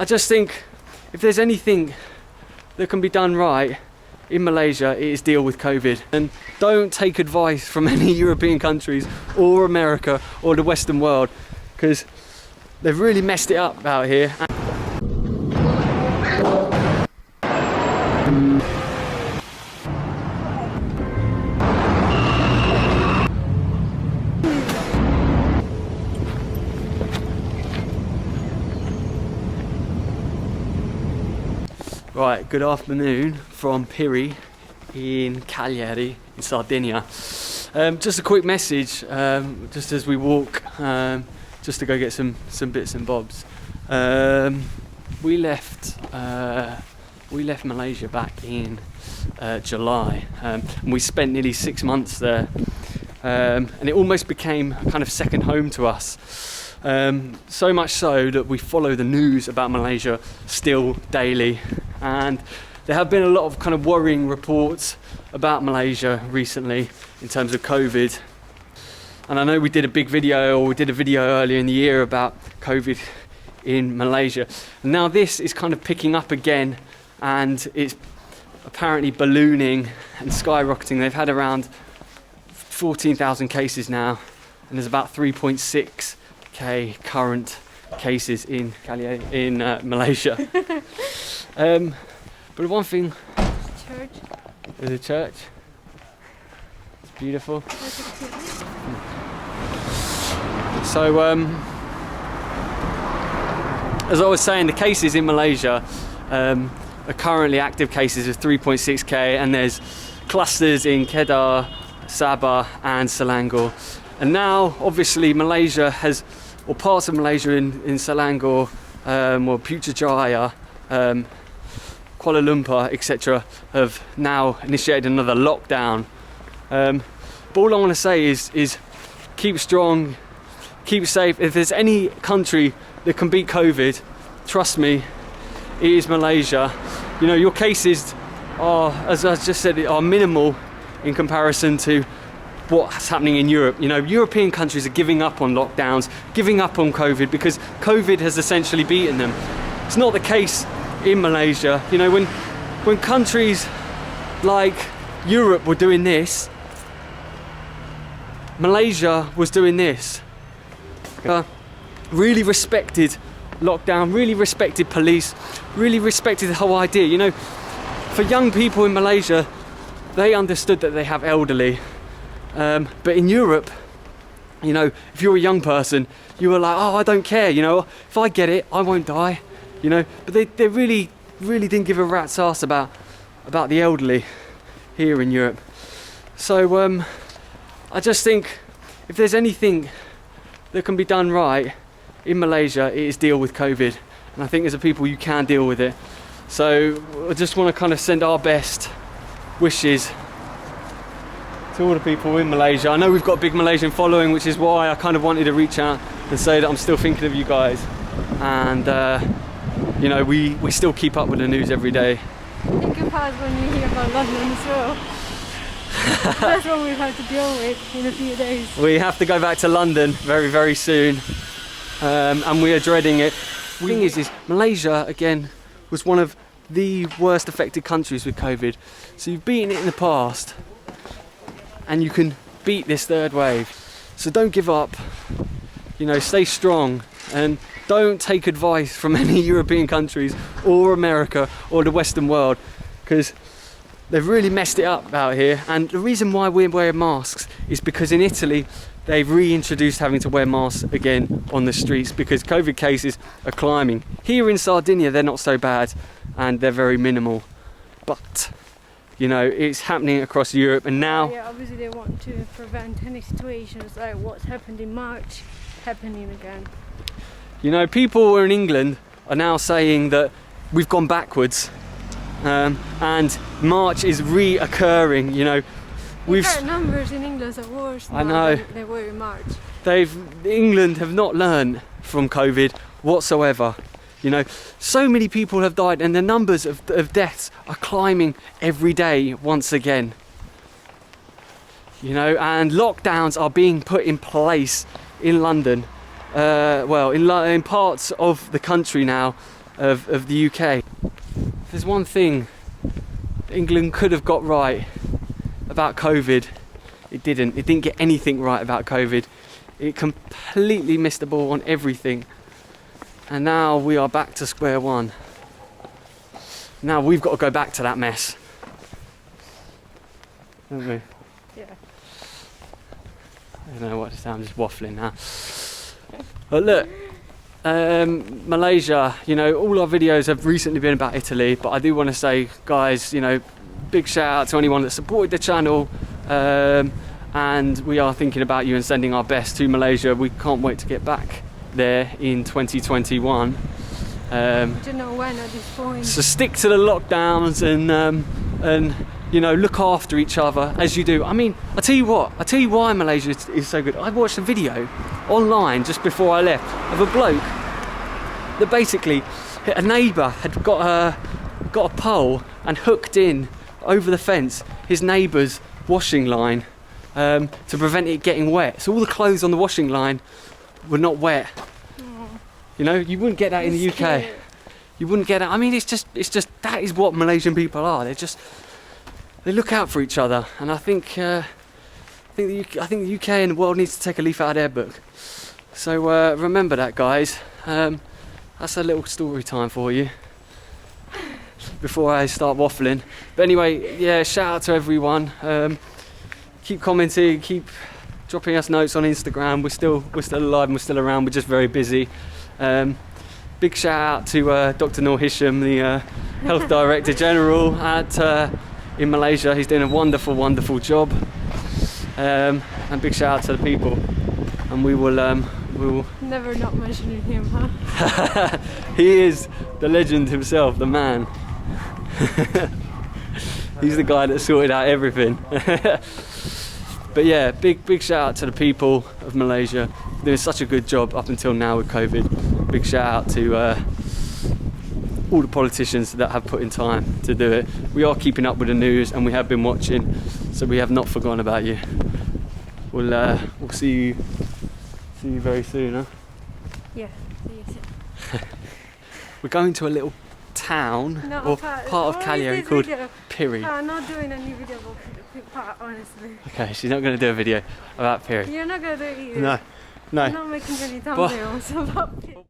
I just think if there's anything that can be done right in Malaysia, it is deal with COVID. And don't take advice from any European countries or America or the Western world, because they've really messed it up out here. Right, good afternoon from Piri in Cagliari in Sardinia. Just a quick message, just as we walk, just to go get some bits and bobs. We left Malaysia back in July, and we spent nearly 6 months there, and it almost became a kind of second home to us. So much so that we follow the news about Malaysia still daily, and there have been a lot of kind of worrying reports about Malaysia recently in terms of COVID. And I know we did a video earlier in the year about COVID in Malaysia. And now this is kind of picking up again, and it's apparently ballooning and skyrocketing. They've had around 14,000 cases now, and there's about 3.6k current cases in Malaysia. But one thing, Church. there's a church. It's beautiful. So, as I was saying, the cases in Malaysia are currently active cases of 3.6k, and there's clusters in Kedah, Sabah, and Selangor. And now, obviously, Malaysia has, or parts of Malaysia in Selangor, or Putrajaya, Kuala Lumpur, etc., have now initiated another lockdown. But all I want to say is keep strong, keep safe. If there's any country that can beat COVID, trust me, it is Malaysia. You know, your cases are, as I just said, are minimal in comparison to what's happening in Europe. You know, European countries are giving up on lockdowns, giving up on COVID, because COVID has essentially beaten them. It's not the case in Malaysia. You know, when countries like Europe were doing this, Malaysia was doing this. Really respected lockdown, really respected police, really respected the whole idea. You know, for young people in Malaysia, they understood that they have elderly. But in Europe, you know, if you're a young person, you were like, oh, I don't care, you know, if I get it, I won't die, you know. But they really didn't give a rat's ass about the elderly here in Europe. So I just think if there's anything that can be done right in Malaysia, it is deal with COVID. And I think as a people, you can deal with it. So I just want to kind of send our best wishes to all the people in Malaysia. I know we've got a big Malaysian following, which is why I kind of wanted to reach out and say that I'm still thinking of you guys. And you know, we still keep up with the news every day. Think of us when you hear about London as well. That's what we have to deal with in a few days. We have to go back to London very soon, and we are dreading it. The thing is Malaysia, again, was one of the worst affected countries with COVID. So you've beaten it in the past, and you can beat this third wave. So don't give up, you know, stay strong, and don't take advice from any European countries or America or the Western world, because they've really messed it up out here. And the reason why we're wearing masks is because in Italy, they've reintroduced having to wear masks again on the streets because COVID cases are climbing. Here in Sardinia, they're not so bad, and they're very minimal. But you know, it's happening across Europe, and now... Yeah, obviously they want to prevent any situations like what's happened in March happening again. You know, people in England are now saying that we've gone backwards, and March is reoccurring. You know, we've current numbers in England are worse now than they were in March. England have not learned from COVID whatsoever. You know, so many people have died, and the numbers of deaths are climbing every day once again. You know, and lockdowns are being put in place in London. In parts of the country now, of the UK. If there's one thing England could have got right about COVID, it didn't. It didn't get anything right about COVID. It completely missed the ball on everything. And now we are back to square one. Now we've got to go back to that mess, don't we? Yeah. I don't know what to say, I'm just waffling now. But look, Malaysia, you know, all our videos have recently been about Italy, but I do want to say, guys, you know, big shout out to anyone that supported the channel, and we are thinking about you and sending our best to Malaysia. We can't wait to get back there in 2021. We don't know when at this point. So stick to the lockdowns and you know, look after each other as you do. I mean, I tell you why Malaysia is so good. I watched a video online just before I left of a bloke that basically, a neighbour had got a pole and hooked in over the fence his neighbour's washing line to prevent it getting wet. So all the clothes on the washing line were not wet. You know, you wouldn't get that in the UK. You wouldn't get it. I mean, it's just that is what Malaysian people are. They look out for each other, and I think the UK and the world needs to take a leaf out of their book. So remember that, guys. That's a little story time for you before I start waffling. But anyway, yeah, shout out to everyone. Keep commenting, keep dropping us notes on Instagram. We're still alive and we're still around. We're just very busy. Big shout out to Dr. Noor Hisham, the Health Director General in Malaysia. He's doing a wonderful job. And big shout out to the people. And we will Never not mentioning him, huh? He is the legend himself, the man. He's the guy that sorted out everything. But yeah, big shout out to the people of Malaysia. Doing such a good job up until now with COVID. Big shout out to all the politicians that have put in time to do it. We are keeping up with the news and we have been watching, so we have not forgotten about you. We'll see you very soon, huh? Yeah, see you soon. We're going to a little town No, or part of Calliope called Piri. I'm not doing any video about Piri, honestly. Okay, she's not going to do a video about Piri. You're not going to do it either. No. I'm not making any thumbnails about Piri.